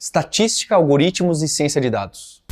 estatística, algoritmos e ciência de dados.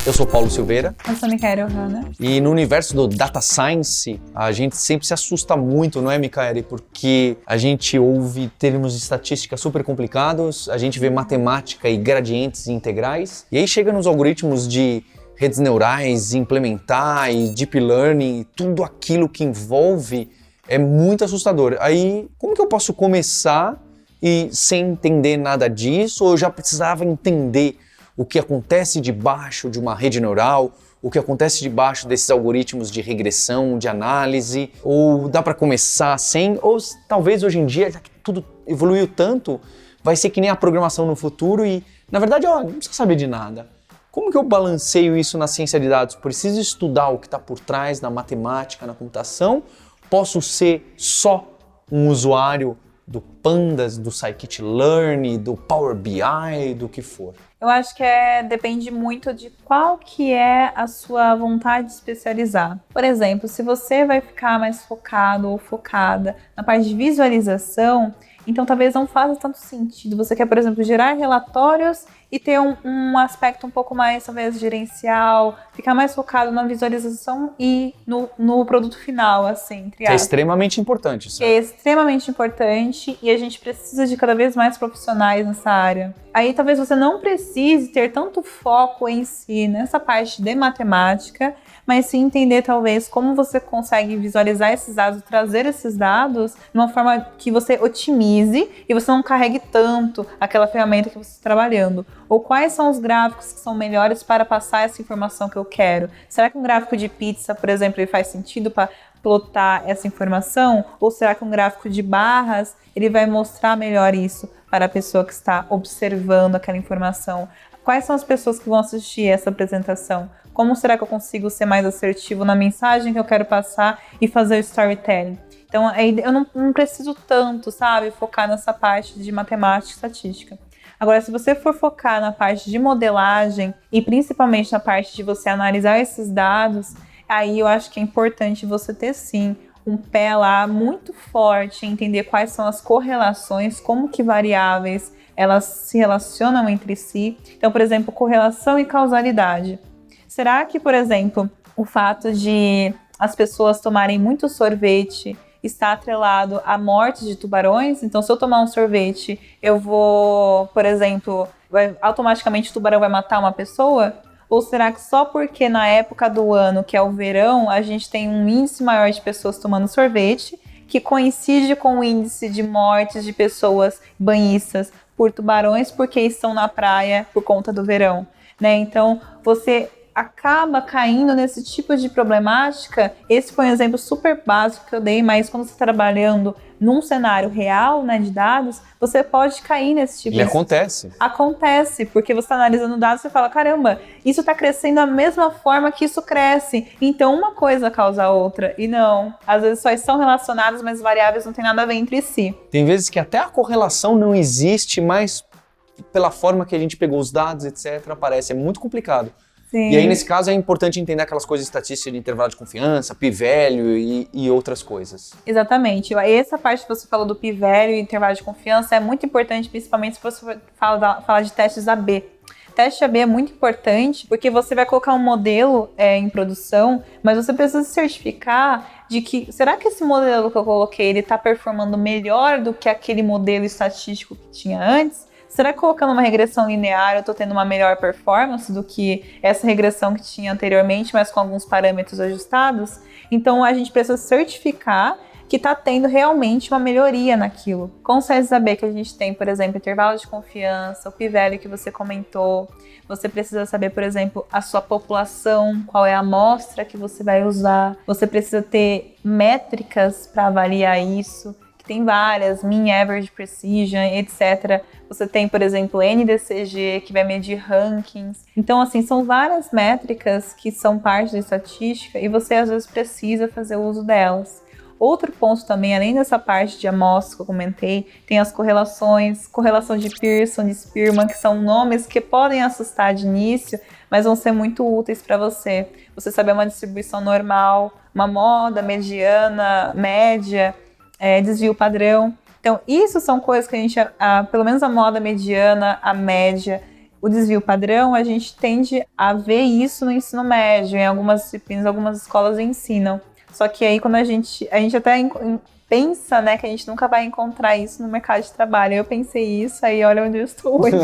Eu sou Paulo Silveira. Eu sou Micaela Ohana. E no universo do Data Science, a gente sempre se assusta muito, não é, Micaela? Porque a gente ouve termos de estatística super complicados, a gente vê matemática e gradientes integrais, e aí chega nos algoritmos de redes neurais, implementar e deep learning, tudo aquilo que envolve é muito assustador. Aí, como que eu posso começar e sem entender nada disso, ou eu já precisava entender o que acontece debaixo de uma rede neural, o que acontece debaixo desses algoritmos de regressão, de análise, ou dá para começar sem, ou talvez hoje em dia, já que tudo evoluiu tanto, vai ser que nem a programação no futuro e, na verdade, não precisa saber de nada. Como que eu balanceio isso na ciência de dados? Preciso estudar o que está por trás na matemática, na computação? Posso ser só um usuário do Pandas, do Scikit-learn, do Power BI, do que for? Eu acho que depende muito de qual que é a sua vontade de especializar. Por exemplo, se você vai ficar mais focado ou focada na parte de visualização, então talvez não faça tanto sentido. Você quer, por exemplo, gerar relatórios e ter um aspecto um pouco mais, talvez, gerencial, ficar mais focado na visualização e no produto final, assim, entre aspas. É extremamente importante isso. É extremamente importante e a gente precisa de cada vez mais profissionais nessa área. Aí talvez você não precise ter tanto foco em si nessa parte de matemática, mas sim entender talvez como você consegue visualizar esses dados, trazer esses dados de uma forma que você otimize e você não carregue tanto aquela ferramenta que você está trabalhando. Ou quais são os gráficos que são melhores para passar essa informação que eu quero? Será que um gráfico de pizza, por exemplo, ele faz sentido para plotar essa informação? Ou será que um gráfico de barras ele vai mostrar melhor isso para a pessoa que está observando aquela informação? Quais são as pessoas que vão assistir essa apresentação? Como será que eu consigo ser mais assertivo na mensagem que eu quero passar e fazer o storytelling? Então, aí eu não preciso tanto, sabe, focar nessa parte de matemática e estatística. Agora, se você for focar na parte de modelagem e principalmente na parte de você analisar esses dados, aí eu acho que é importante você ter, sim, um pé lá muito forte em entender quais são as correlações, como que variáveis elas se relacionam entre si. Então, por exemplo, correlação e causalidade. Será que, por exemplo, o fato de as pessoas tomarem muito sorvete está atrelado à morte de tubarões? Então, se eu tomar um sorvete, eu vou, por exemplo, automaticamente o tubarão vai matar uma pessoa? Ou será que só porque na época do ano, que é o verão, a gente tem um índice maior de pessoas tomando sorvete, que coincide com o índice de mortes de pessoas banhistas por tubarões porque estão na praia por conta do verão, né? Então, você acaba caindo nesse tipo de problemática. Esse foi um exemplo super básico que eu dei, mas quando você está trabalhando num cenário real, né, de dados, você pode cair nesse tipo de... acontece. Acontece, porque você está analisando dados e você fala, caramba, isso está crescendo da mesma forma que isso cresce. Então, uma coisa causa a outra. E não, às vezes só estão relacionadas, mas variáveis não têm nada a ver entre si. Tem vezes que até a correlação não existe, mas pela forma que a gente pegou os dados, etc., aparece. É muito complicado. Sim. E aí, nesse caso, é importante entender aquelas coisas estatísticas de intervalo de confiança, p-value e outras coisas. Exatamente. Essa parte que você falou do p-value e intervalo de confiança é muito importante, principalmente se você fala de testes AB. Teste AB é muito importante porque você vai colocar um modelo em produção, mas você precisa certificar de que, será que esse modelo que eu coloquei, ele está performando melhor do que aquele modelo estatístico que tinha antes? Será que colocando uma regressão linear eu estou tendo uma melhor performance do que essa regressão que tinha anteriormente, mas com alguns parâmetros ajustados? Então a gente precisa certificar que está tendo realmente uma melhoria naquilo. Com o CSAB que a gente tem, por exemplo, intervalo de confiança, o p-value que você comentou, você precisa saber, por exemplo, a sua população, qual é a amostra que você vai usar, você precisa ter métricas para avaliar isso, que tem várias, Mean Average Precision, etc. Você tem, por exemplo, NDCG, que vai medir rankings. Então, assim, são várias métricas que são parte da estatística e você, às vezes, precisa fazer uso delas. Outro ponto também, além dessa parte de amostras que eu comentei, tem as correlações, correlação de Pearson, de Spearman, que são nomes que podem assustar de início, mas vão ser muito úteis para você. Você saber uma distribuição normal, uma moda, mediana, média, desvio padrão. Então, isso são coisas que a gente, pelo menos a moda mediana, a média, o desvio padrão, a gente tende a ver isso no ensino médio, em algumas disciplinas, algumas escolas ensinam. Só que aí quando a gente até pensa, né, que a gente nunca vai encontrar isso no mercado de trabalho. Eu pensei isso, aí olha onde eu estou hoje.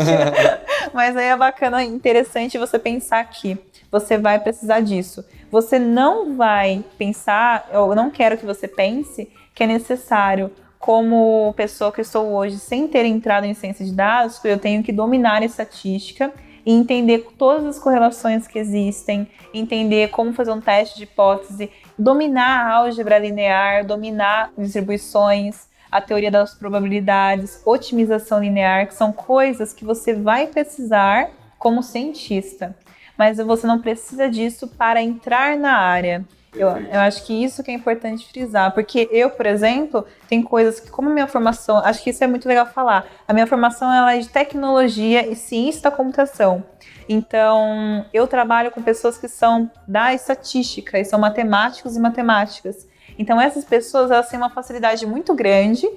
Mas aí é bacana, interessante você pensar que você vai precisar disso. Você não vai pensar, eu não quero que você pense que é necessário, como pessoa que estou hoje, sem ter entrado em ciência de dados, eu tenho que dominar a estatística e entender todas as correlações que existem, entender como fazer um teste de hipótese, dominar a álgebra linear, dominar distribuições, a teoria das probabilidades, otimização linear, que são coisas que você vai precisar como cientista. Mas você não precisa disso para entrar na área. Eu acho que isso que é importante frisar, porque eu, por exemplo, tem coisas que, como a minha formação, acho que isso é muito legal falar, a minha formação ela é de tecnologia e ciência da computação. Então, eu trabalho com pessoas que são da estatística, e são matemáticos e matemáticas. Então, essas pessoas, elas têm uma facilidade muito grande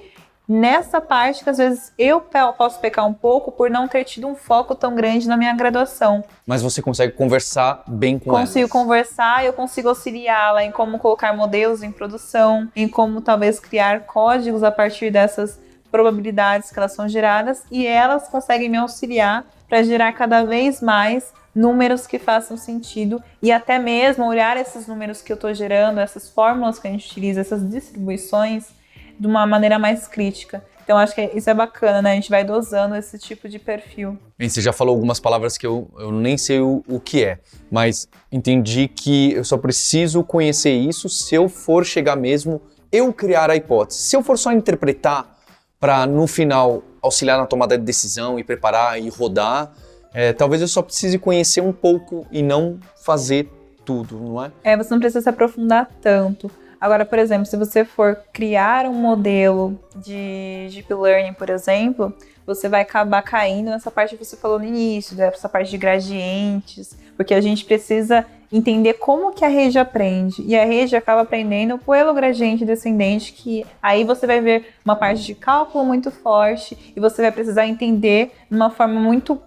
nessa parte que às vezes eu posso pecar um pouco por não ter tido um foco tão grande na minha graduação. Mas você consegue conversar bem com elas? Consigo conversar, eu consigo auxiliá-la em como colocar modelos em produção, em como talvez criar códigos a partir dessas probabilidades que elas são geradas, e elas conseguem me auxiliar para gerar cada vez mais números que façam sentido e até mesmo olhar esses números que eu estou gerando, essas fórmulas que a gente utiliza, essas distribuições, de uma maneira mais crítica. Então, acho que isso é bacana, né? A gente vai dosando esse tipo de perfil. Bem, você já falou algumas palavras que eu nem sei o que é, mas entendi que eu só preciso conhecer isso se eu for chegar mesmo, eu criar a hipótese. Se eu for só interpretar para, no final, auxiliar na tomada de decisão e preparar e rodar, talvez eu só precise conhecer um pouco e não fazer tudo, não é? Você não precisa se aprofundar tanto. Agora, por exemplo, se você for criar um modelo de Deep Learning, por exemplo, você vai acabar caindo nessa parte que você falou no início, dessa parte de gradientes, porque a gente precisa entender como que a rede aprende. E a rede acaba aprendendo pelo gradiente descendente, que aí você vai ver uma parte de cálculo muito forte e você vai precisar entender de uma forma muito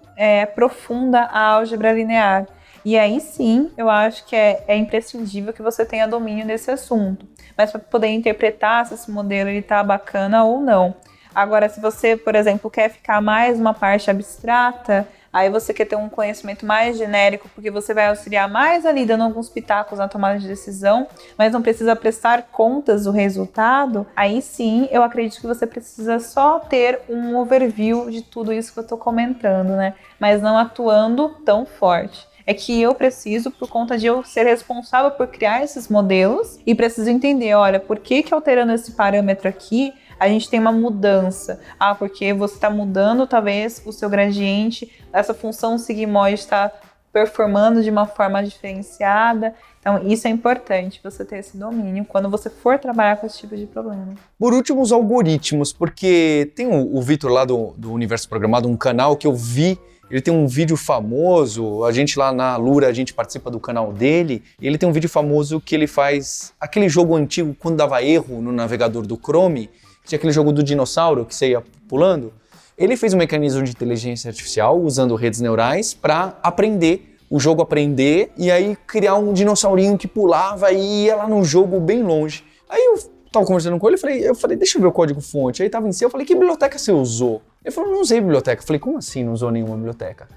profunda a álgebra linear. E aí sim, eu acho que é imprescindível que você tenha domínio desse assunto. Mas para poder interpretar se esse modelo está bacana ou não. Agora, se você, por exemplo, quer ficar mais uma parte abstrata, aí você quer ter um conhecimento mais genérico, porque você vai auxiliar mais ali, dando alguns pitacos na tomada de decisão, mas não precisa prestar contas do resultado, aí sim, eu acredito que você precisa só ter um overview de tudo isso que eu estou comentando, né? Mas não atuando tão forte. É que eu preciso, por conta de eu ser responsável por criar esses modelos, e preciso entender, olha, por que alterando esse parâmetro aqui, a gente tem uma mudança? Porque você está mudando, talvez, o seu gradiente, essa função sigmoide está performando de uma forma diferenciada. Então, isso é importante, você ter esse domínio quando você for trabalhar com esse tipo de problema. Por último, os algoritmos, porque tem o Vitor lá do Universo Programado, um canal que eu vi. Ele tem um vídeo famoso, a gente lá na Lura, a gente participa do canal dele, e ele tem um vídeo famoso que ele faz aquele jogo antigo, quando dava erro no navegador do Chrome, que tinha aquele jogo do dinossauro que você ia pulando. Ele fez um mecanismo de inteligência artificial usando redes neurais para aprender, o jogo aprender, e aí criar um dinossaurinho que pulava e ia lá no jogo bem longe. Aí eu tava conversando com ele, eu falei, deixa eu ver o código-fonte. Aí tava em C, eu falei, que biblioteca você usou? Ele falou, não usei biblioteca. Eu falei, como assim não usou nenhuma biblioteca?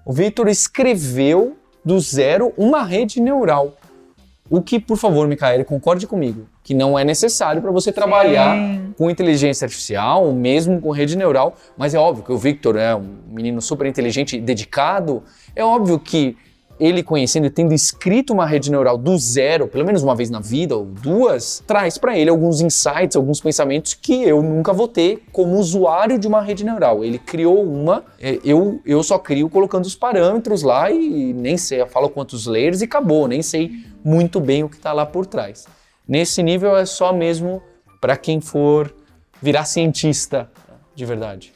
O Vitor escreveu do zero uma rede neural. O que, por favor, Micaele, concorde comigo, que não é necessário para você trabalhar com inteligência artificial, mesmo com rede neural, mas é óbvio que o Victor é um menino super inteligente e dedicado, é óbvio que ele conhecendo e tendo escrito uma rede neural do zero, pelo menos uma vez na vida ou duas, traz para ele alguns insights, alguns pensamentos que eu nunca vou ter como usuário de uma rede neural. Ele criou uma, eu só crio colocando os parâmetros lá e nem sei, eu falo quantos layers e acabou, nem sei muito bem o que está lá por trás. Nesse nível é só mesmo para quem for virar cientista de verdade.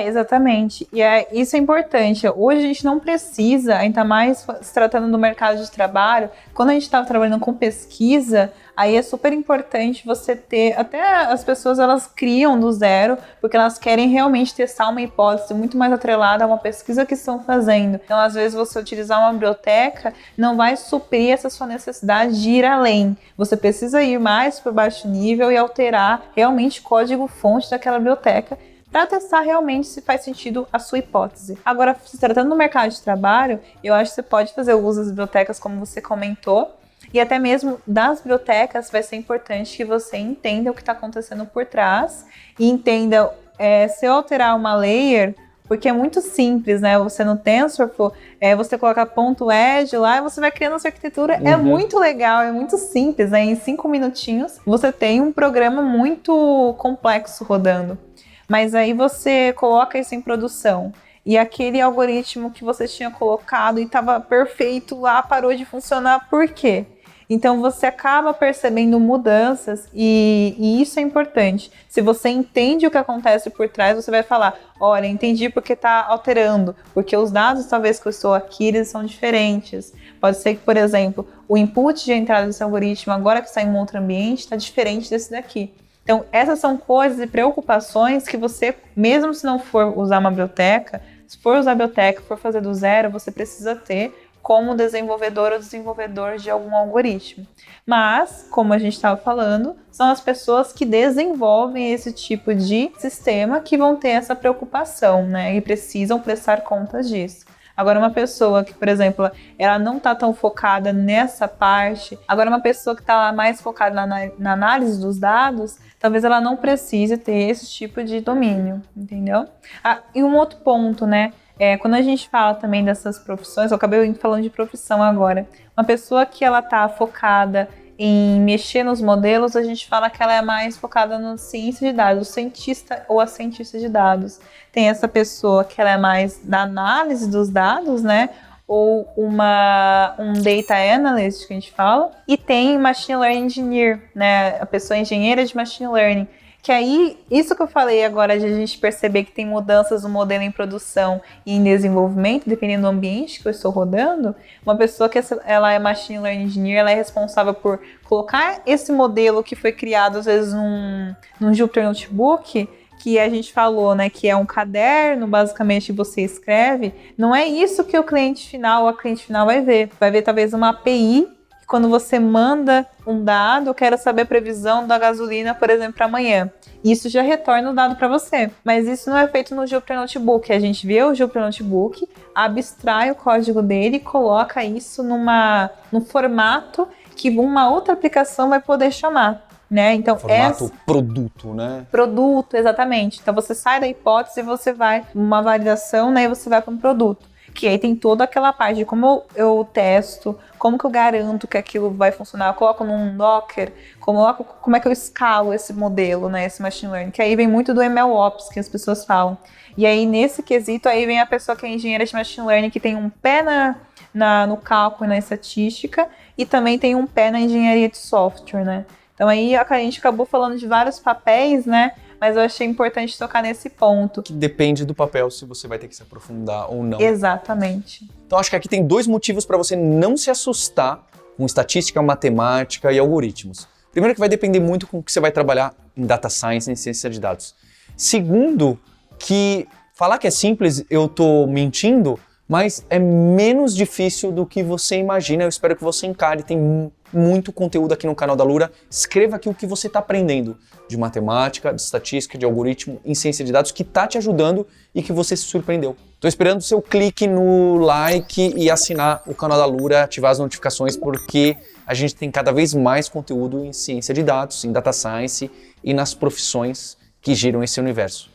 Exatamente. E isso é importante. Hoje a gente não precisa, ainda mais se tratando do mercado de trabalho, quando a gente está trabalhando com pesquisa, aí é super importante você ter, até as pessoas elas criam do zero, porque elas querem realmente testar uma hipótese muito mais atrelada a uma pesquisa que estão fazendo. Então, às vezes, você utilizar uma biblioteca não vai suprir essa sua necessidade de ir além. Você precisa ir mais para o baixo nível e alterar realmente o código-fonte daquela biblioteca, para testar realmente se faz sentido a sua hipótese. Agora, se tratando do mercado de trabalho, eu acho que você pode fazer uso das bibliotecas, como você comentou, e até mesmo das bibliotecas vai ser importante que você entenda o que está acontecendo por trás e entenda se eu alterar uma layer, porque é muito simples, né? Você no TensorFlow, você coloca ponto .edge lá e você vai criando essa arquitetura. É muito legal, é muito simples, né? Em 5 minutinhos você tem um programa muito complexo rodando. Mas aí você coloca isso em produção e aquele algoritmo que você tinha colocado e estava perfeito lá parou de funcionar. Por quê? Então você acaba percebendo mudanças e isso é importante. Se você entende o que acontece por trás, você vai falar, olha, entendi porque está alterando, porque os dados talvez que eu estou aqui, eles são diferentes. Pode ser que, por exemplo, o input de entrada desse algoritmo, agora que está em um outro ambiente, está diferente desse daqui. Então, essas são coisas e preocupações que você, mesmo se não for usar uma biblioteca, se for usar a biblioteca, for fazer do zero, você precisa ter como desenvolvedor ou desenvolvedor de algum algoritmo. Mas, como a gente estava falando, são as pessoas que desenvolvem esse tipo de sistema que vão ter essa preocupação, né? E precisam prestar contas disso. Agora, uma pessoa que, por exemplo, ela não está tão focada nessa parte, agora uma pessoa que está mais focada na análise dos dados, talvez ela não precise ter esse tipo de domínio, entendeu? E um outro ponto, né? Quando a gente fala também dessas profissões, eu acabei falando de profissão agora, uma pessoa que ela está focada em mexer nos modelos, a gente fala que ela é mais focada na ciência de dados, o cientista ou a cientista de dados. Tem essa pessoa que ela é mais da análise dos dados, né? Ou um data analyst, que a gente fala. E tem machine learning engineer, né? A pessoa engenheira de machine learning. Que aí, isso que eu falei agora de a gente perceber que tem mudanças no modelo em produção e em desenvolvimento, dependendo do ambiente que eu estou rodando, uma pessoa que ela é Machine Learning Engineer, ela é responsável por colocar esse modelo que foi criado, às vezes, num Jupyter Notebook, que a gente falou, né, que é um caderno, basicamente, que você escreve, não é isso que o cliente final ou a cliente final vai ver. Vai ver, talvez, uma API. Quando você manda um dado, eu quero saber a previsão da gasolina, por exemplo, para amanhã. Isso já retorna o dado para você. Mas isso não é feito no Jupyter Notebook. A gente vê o Jupyter Notebook, abstrai o código dele e coloca isso num formato que uma outra aplicação vai poder chamar. Né? Então, formato produto, né? Produto, exatamente. Então, você sai da hipótese e você vai uma validação, né? E você vai para um produto. Que aí tem toda aquela parte de como eu testo, como que eu garanto que aquilo vai funcionar, eu coloco num Docker, como é que eu escalo esse modelo, né, esse machine learning, que aí vem muito do MLOps, que as pessoas falam. E aí, nesse quesito, aí vem a pessoa que é engenheira de machine learning, que tem um pé no cálculo e na estatística, e também tem um pé na engenharia de software, né. Então aí a gente acabou falando de vários papéis, né, mas eu achei importante tocar nesse ponto. Que depende do papel, se você vai ter que se aprofundar ou não. Exatamente. Então acho que aqui tem 2 motivos para você não se assustar com estatística, matemática e algoritmos. Primeiro, que vai depender muito com o que você vai trabalhar em data science, em ciência de dados. Segundo, que falar que é simples, eu tô mentindo, mas é menos difícil do que você imagina. Eu espero que você encare. Tem muito conteúdo aqui no canal da Lura. Escreva aqui o que você está aprendendo de matemática, de estatística, de algoritmo, em ciência de dados, que está te ajudando e que você se surpreendeu. Estou esperando o seu clique no like e assinar o canal da Lura, ativar as notificações, porque a gente tem cada vez mais conteúdo em ciência de dados, em data science e nas profissões que giram esse universo.